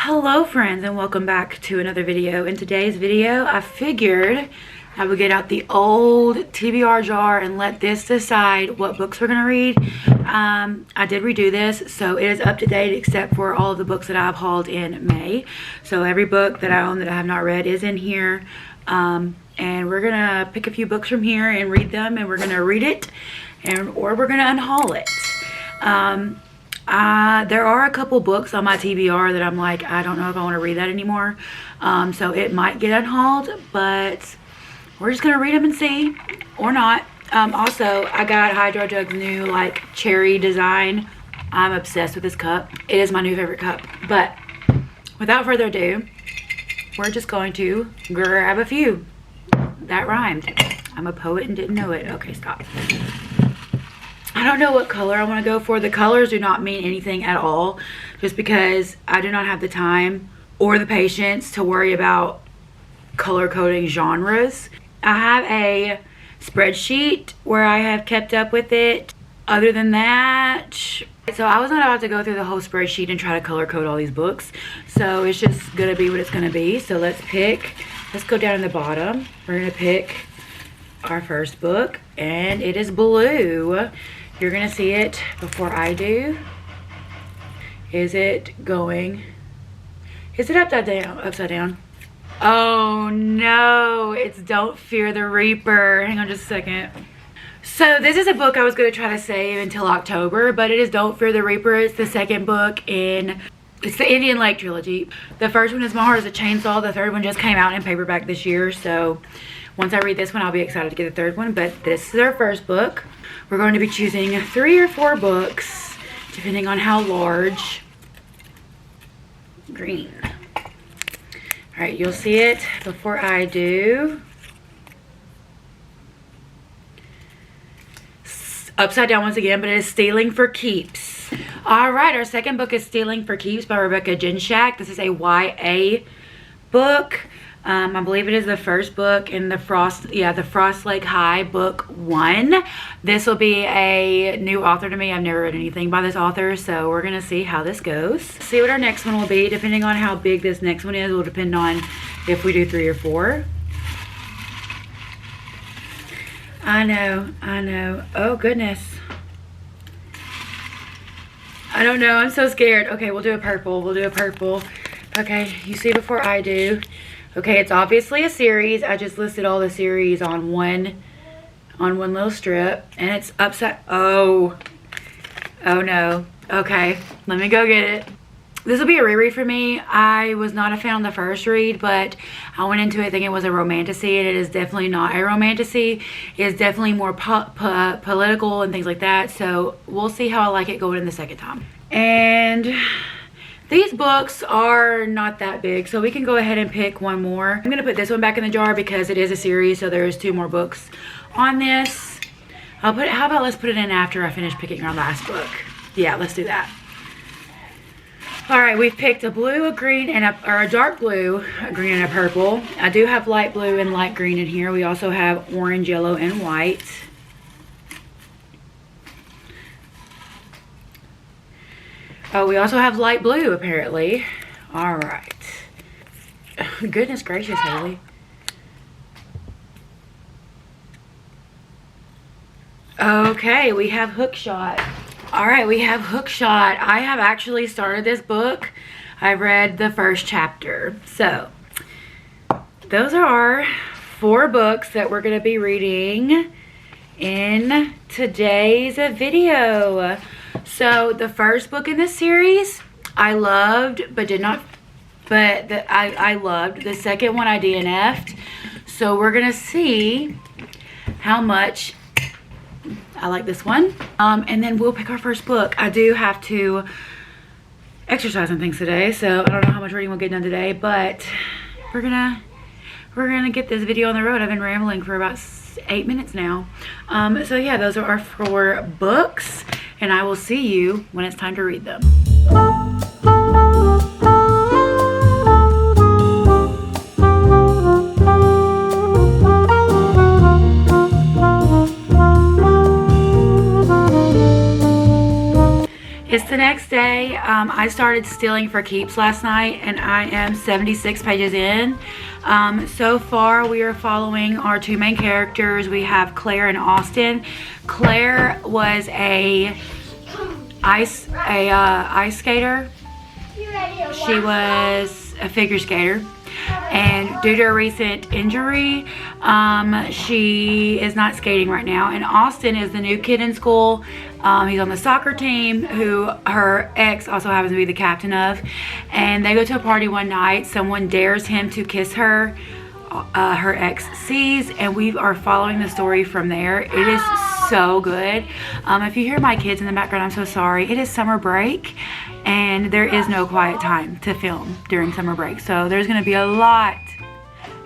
Hello friends, and welcome back to another video. In today's video I figured I would get out the old TBR jar and let this decide what books we're gonna read. I did redo this, so it is up to date except for all of the books that I've hauled in May. So every book that I own that I have not read is in here, and we're gonna pick a few books from here and read them, and we're gonna read it or we're gonna unhaul it. There are a couple books on my TBR that I'm like, I don't know if I want to read that anymore. So it might get unhauled, but we're just going to read them and see, or not. Also, I got Hydro Jug's new, like, cherry design. I'm obsessed with this cup. It is my new favorite cup. But without further ado, we're just going to grab a few. That rhymed. I'm a poet and didn't know it. Okay, stop. I don't know what color I want to go for. The colors do not mean anything at all, just because I do not have the time or the patience to worry about color coding genres. I have a spreadsheet where I have kept up with it. Other than that, so I was not about to go through the whole spreadsheet and try to color code all these books. So it's just gonna be what it's gonna be. So let's go down to the bottom. We're gonna pick our first book, and it is blue. You're gonna see it before I do. Is it upside down? Upside down. Oh no, it's Don't Fear the Reaper. Hang on just a second. So this is a book I was gonna try to save until October, but it is Don't Fear the Reaper. It's the second book it's the Indian Lake trilogy. The first one is My Heart is a Chainsaw. The third one just came out in paperback this year, so once I read this one, I'll be excited to get the third one, but this is our first book. We're going to be choosing 3 or 4 books, depending on how large. Green. All right, you'll see it before I do. Upside down once again, but it is Stealing for Keeps. All right, our second book is Stealing for Keeps by Rebecca Jinshak. This is a YA book. I believe it is the first book in the Frost Lake High book 1. This will be a new author to me. I've never read anything by this author, so we're gonna see how this goes. See what our next one will be. Depending on how big this next one is will depend on if we do 3 or 4. I know. Oh goodness. I don't know, I'm so scared. Okay, we'll do a purple. Okay, you see before I do. Okay, it's obviously a series. I just listed all the series on one little strip, and it's upside. Oh no. Okay, let me go get it. This will be a reread for me. I was not a fan on the first read, but I went into it thinking it was a romantasy, and it is definitely not a romantasy. It is definitely more political and things like that, so we'll see how I like it going in the second time. And these books are not that big, so we can go ahead and pick one more. I'm gonna put this one back in the jar because it is a series, so there's 2 more books on this. How about let's put it in after I finish picking our last book. Yeah, let's do that. All right, we've picked a blue, a green, and a dark blue, a green, and a purple. I do have light blue and light green in here. We also have orange, yellow, and white. Oh, we also have light blue, apparently. All right. Goodness gracious, Haley. Okay, we have Hookshot. All right, we have Hookshot. I have actually started this book. I read the first chapter. So, those are our 4 books that we're going to be reading in today's video. So the first book in this series I loved, I loved. The second one I DNF'd. So we're gonna see how much I like this one. And then we'll pick our first book. I do have to exercise and things today, so I don't know how much reading we'll get done today, but we're gonna get this video on the road. I've been rambling for about 8 minutes now. So yeah, those are our 4 books, and I will see you when it's time to read them. It's the next day. I started Stealing for Keeps last night, and I am 76 pages in. So far, we are following our two main characters. We have Claire and Austin. Claire was a ice skater. She was a figure skater, and due to a recent injury, she is not skating right now. And Austin is the new kid in school. He's on the soccer team, who her ex also happens to be the captain of. And they go to a party one night. Someone dares him to kiss her. Her ex sees, and we are following the story from there. It is so good. If you hear my kids in the background, I'm so sorry. It is summer break, and there is no quiet time to film during summer break. So there's going to be a lot.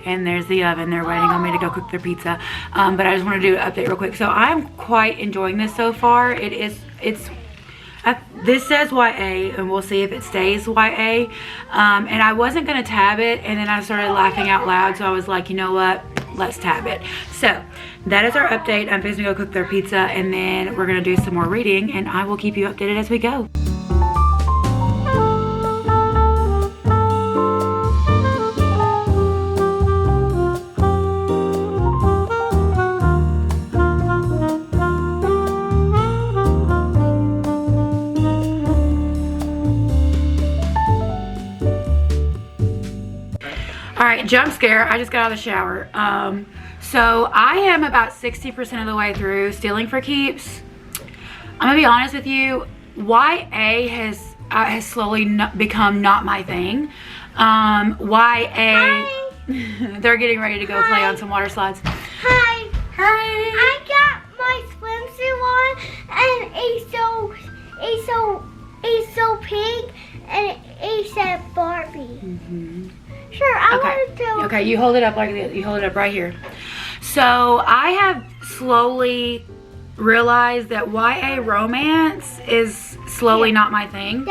And there's the oven. They're waiting on me to go cook their pizza. But I just want to do an update real quick. So I'm quite enjoying this so far. This says YA, and we'll see if it stays YA. And I wasn't going to tab it, and then I started laughing out loud. So I was like, you know what? Let's tab it. So that is our update. I'm fixing to go cook their pizza, and then we're going to do some more reading, and I will keep you updated as we go. Alright, jump scare. I just got out of the shower. So I am about 60% of the way through Stealing for Keeps. I'm gonna be honest with you, YA has slowly become not my thing. YA, they're getting ready to go play on some water slides. Hi. Hi. I got my swimsuit on, and it's so pink, and it said Barbie. Sure, I want to. Okay, you hold it up like this. You hold it up right here. So I have slowly realized that YA romance is slowly not my thing.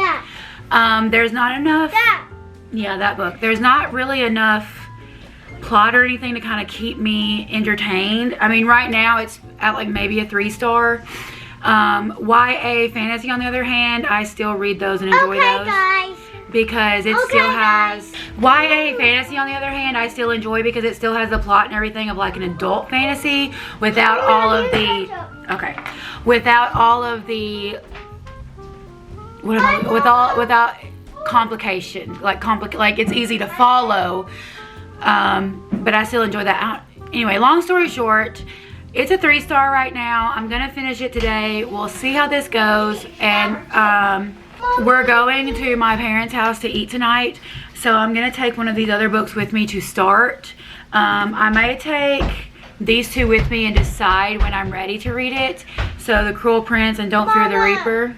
There's not enough. Yeah, that book. There's not really enough plot or anything to kind of keep me entertained. I mean, right now it's at like maybe a 3-star. YA fantasy, on the other hand, I still read those and enjoy those. Guys. Because it still has YA fantasy, on the other hand, I still enjoy because it still has the plot and everything of like an adult fantasy without all of the without complication, like it's easy to follow, but I still enjoy that. Anyway, long story short, it's a 3-star right now. I'm gonna finish it today. We'll see how this goes, and we're going to my parents' house to eat tonight, so I'm going to take one of these other books with me to start. I may take these two with me and decide when I'm ready to read it. So The Cruel Prince and Don't Fear the Reaper.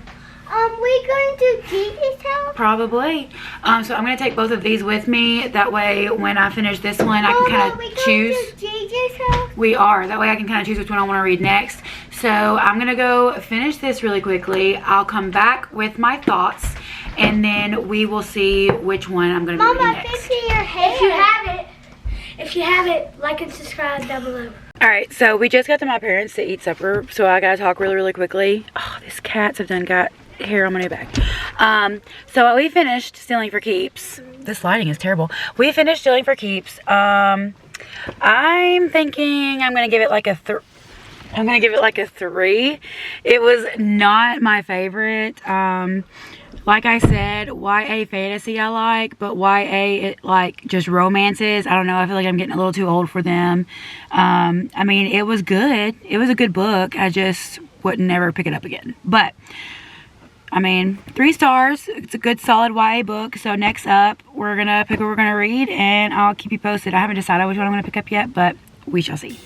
We going to Gigi's house? Probably. So I'm going to take both of these with me. That way, when I finish this one, I can kind of choose. Going to Gigi's house? We are. That way I can kind of choose which one I want to read next. So I'm going to go finish this really quickly. I'll come back with my thoughts, and then we will see which one I'm going to be reading next. Mama, fixing your hair. If you have it, like and subscribe down below. Alright, so we just got to my parents to eat supper, so I gotta talk really quickly. Oh, these cats have done got hair on my new back. So we finished Stealing for Keeps. This lighting is terrible. We finished Stealing for Keeps. I'm thinking I'm gonna give it like a 3. It was not my favorite. Like I said, YA fantasy I like, but YA like just romances, I don't know, I feel like I'm getting a little too old for them. I mean, it was good. It was a good book. I just wouldn't never pick it up again. But I mean, 3 stars. It's a good solid YA book. So next up, we're gonna pick what we're gonna read, and I'll keep you posted. I haven't decided which one I'm gonna pick up yet, but we shall see.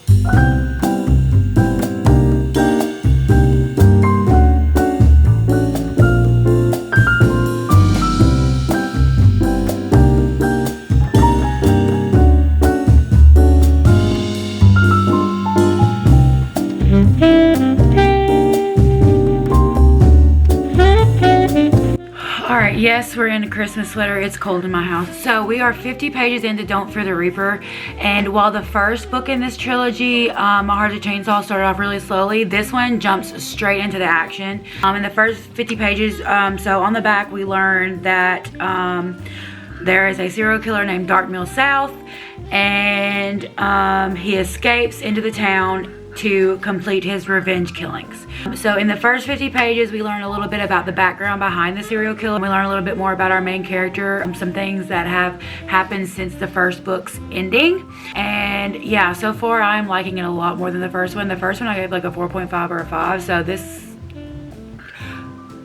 Yes, we're in a Christmas sweater. It's cold in my house. So we are 50 pages into Don't Fear the Reaper. And while the first book in this trilogy, My Heart's a Chainsaw, started off really slowly, this one jumps straight into the action. In the first 50 pages, so on the back we learn that there is a serial killer named Dark Mill South, and he escapes into the town to complete his revenge killings. So in the first 50 pages, we learn a little bit about the background behind the serial killer. We learn a little bit more about our main character, some things that have happened since the first book's ending. And yeah, so far I'm liking it a lot more than the first one. The first one I gave like a 4.5 or a 5, so this,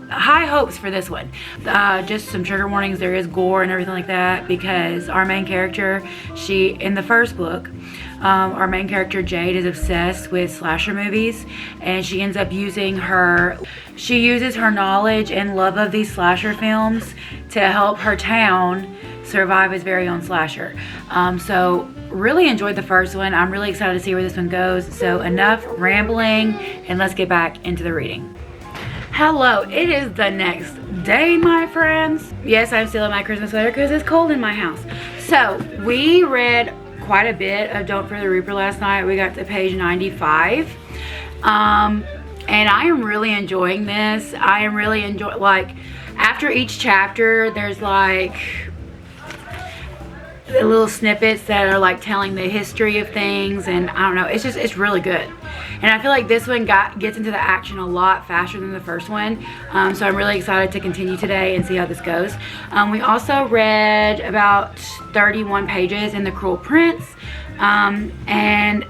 high hopes for this one. Just some trigger warnings, there is gore and everything like that, because our main character, in the first book, our main character Jade is obsessed with slasher movies, and she ends up using her knowledge and love of these slasher films to help her town survive its very own slasher. So really enjoyed the first one. I'm really excited to see where this one goes. So enough rambling, and let's get back into the reading. Hello, it is the next day, my friends. Yes, I'm still in my Christmas sweater because it's cold in my house. So we read quite a bit of Don't Fear the Reaper last night. We got to page 95. And I am really enjoying this. I am really enjoying, like, after each chapter, there's like little snippets that are like telling the history of things, and I don't know, it's really good. And I feel like this one gets into the action a lot faster than the first one. So I'm really excited to continue today and see how this goes. We also read about 31 pages in The Cruel Prince, and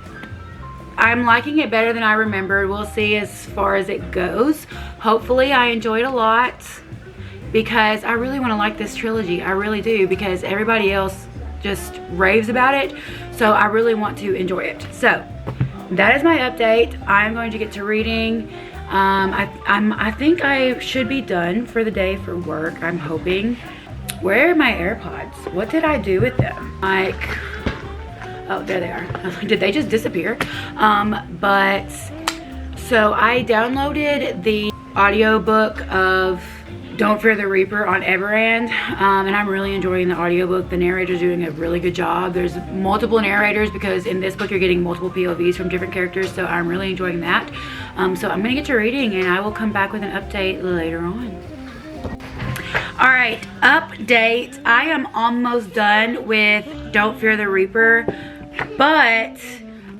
I'm liking it better than I remembered. We'll see as far as it goes. Hopefully I enjoyed a lot, because I really want to like this trilogy. I really do, because everybody else just raves about it, so I really want to enjoy it. So that is my update. I'm going to get to reading. I think I should be done for the day for work, I'm hoping. Where are my AirPods? What did I do with them? Like, oh, there they are. I was like, did they just disappear? But so I downloaded the audiobook of Don't Fear the Reaper on Everand, and I'm really enjoying the audiobook. The narrator's doing a really good job. There's multiple narrators, because in this book you're getting multiple POVs from different characters, so I'm really enjoying that. So I'm gonna get to reading, and I will come back with an update later on. Alright, update. I am almost done with Don't Fear the Reaper, but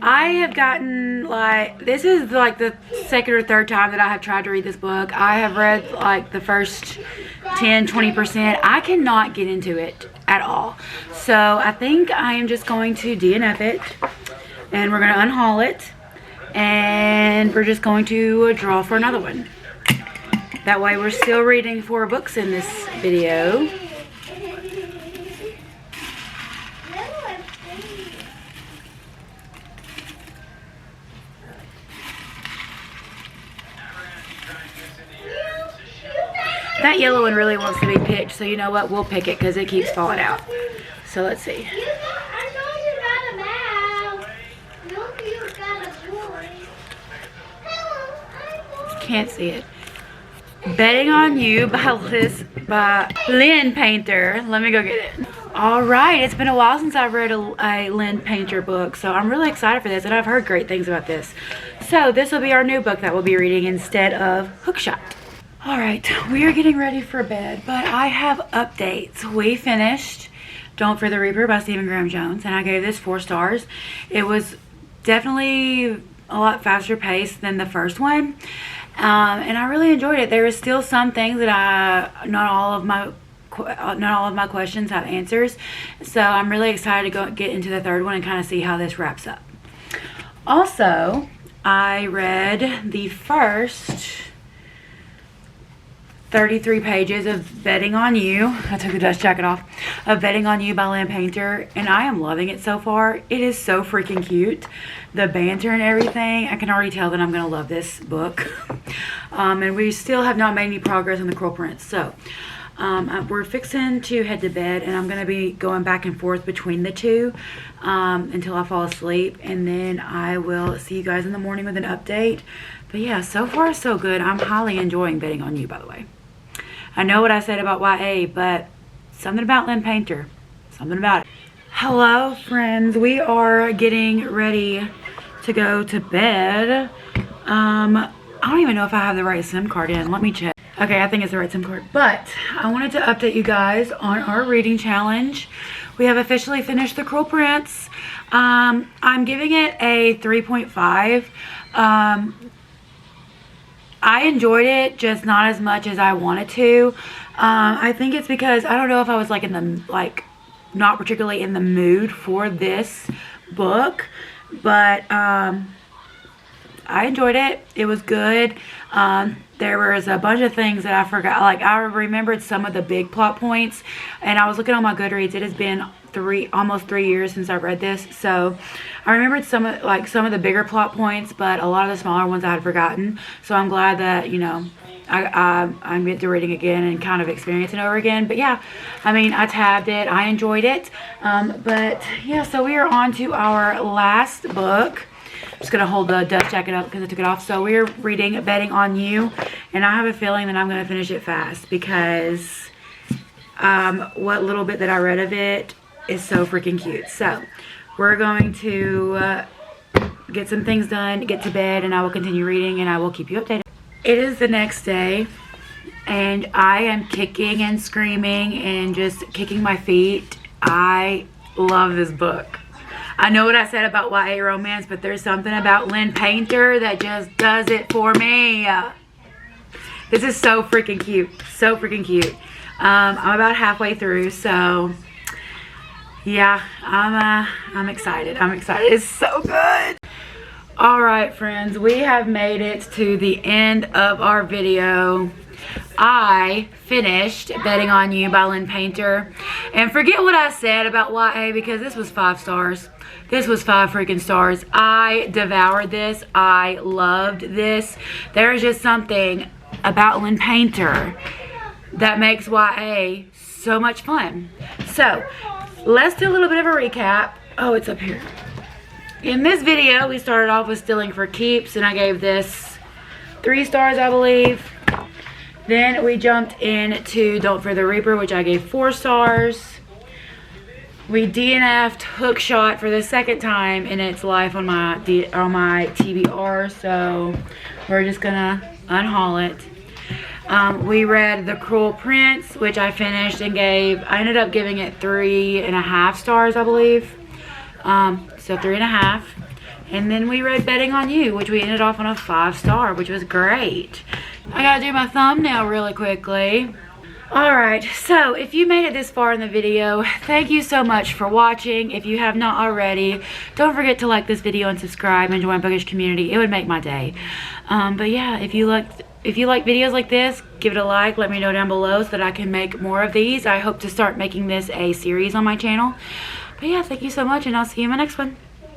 I have gotten, like, this is like the second or third time that I have tried to read this book. I have read like the first 10-20%. I cannot get into it at all. So I think I am just going to DNF it, and we're going to unhaul it, and we're just going to draw for another one. That way we're still reading 4 books in this video. That yellow one really wants to be picked, so you know what? We'll pick it because it keeps falling out. So let's see. Can't see it. Betting on You by Lynn Painter. Let me go get it. Alright, it's been a while since I've read a Lynn Painter book, so I'm really excited for this, and I've heard great things about this. So this will be our new book that we'll be reading instead of Hookshot. Alright, we are getting ready for bed, but I have updates. We finished Don't Fear the Reaper by Stephen Graham Jones, and I gave this 4 stars. It was definitely a lot faster paced than the first one, and I really enjoyed it. There is still some things that not all of my questions have answers, so I'm really excited to get into the third one and kind of see how this wraps up. Also, I read the first 33 pages of Betting on You. I took the dust jacket off. Of Betting on You by Lynn Painter, and I am loving it so far. It is so freaking cute. The banter and everything. I can already tell that I'm going to love this book. And we still have not made any progress on The Cruel Prince. So, we're fixing to head to bed, and I'm going to be going back and forth between the two until I fall asleep, and then I will see you guys in the morning with an update. But yeah, so far so good. I'm highly enjoying Betting on You, by the way. I know what I said about YA, but something about Lynn Painter. Something about it. Hello, friends. We are getting ready to go to bed. I don't even know if I have the right SIM card in. Let me check. Okay, I think it's the right SIM card. But I wanted to update you guys on our reading challenge. We have officially finished The Cruel Prince. I'm giving it a 3.5. I enjoyed it, just not as much as I wanted to. I think it's because I don't know if I was like in the not particularly in the mood for this book, but I enjoyed it. It was good. There was a bunch of things that I forgot. Like, I remembered some of the big plot points, and I was looking on my Goodreads. It has been almost 3 years since I read this, so I remembered some of the bigger plot points, but a lot of the smaller ones I had forgotten. So I'm glad that, you know, I'm into reading again and kind of experiencing it over again. But yeah, I mean, I tabbed it. I enjoyed it. But yeah, so we are on to our last book. I'm just going to hold the dust jacket up because I took it off. So we're reading Betting on You. And I have a feeling that I'm going to finish it fast because what little bit that I read of it is so freaking cute. So we're going to get some things done, get to bed, and I will continue reading and I will keep you updated. It is the next day and I am kicking and screaming and just kicking my feet. I love this book. I know what I said about YA romance, but there's something about Lynn Painter that just does it for me. This is so freaking cute. So freaking cute. I'm about halfway through, so yeah, I'm excited. I'm excited. It's so good. Alright, friends, we have made it to the end of our video. I finished Betting on You by Lynn Painter. And forget what I said about YA because this was 5 stars. This was 5 freaking stars. I devoured this. I loved this. There's just something about Lynn Painter that makes YA so much fun. So, let's do a little bit of a recap. Oh, it's up here. In this video, we started off with Stealing for Keeps, and I gave this 3 stars, I believe. Then we jumped into Don't Fear the Reaper, which I gave 4 stars. We DNF'd Hookshot for the second time in its life on my TBR, so we're just gonna unhaul it. We read The Cruel Prince, which I finished and I ended up giving it 3.5 stars, I believe. So 3.5. And then we read Betting on You, which we ended off on a 5 star, which was great. I gotta do my thumbnail really quickly. Alright, so if you made it this far in the video, thank you so much for watching. If you have not already, don't forget to like this video and subscribe and join Bookish Community. It would make my day. But yeah, if you like videos like this, give it a like. Let me know down below so that I can make more of these. I hope to start making this a series on my channel. But yeah, thank you so much, and I'll see you in my next one.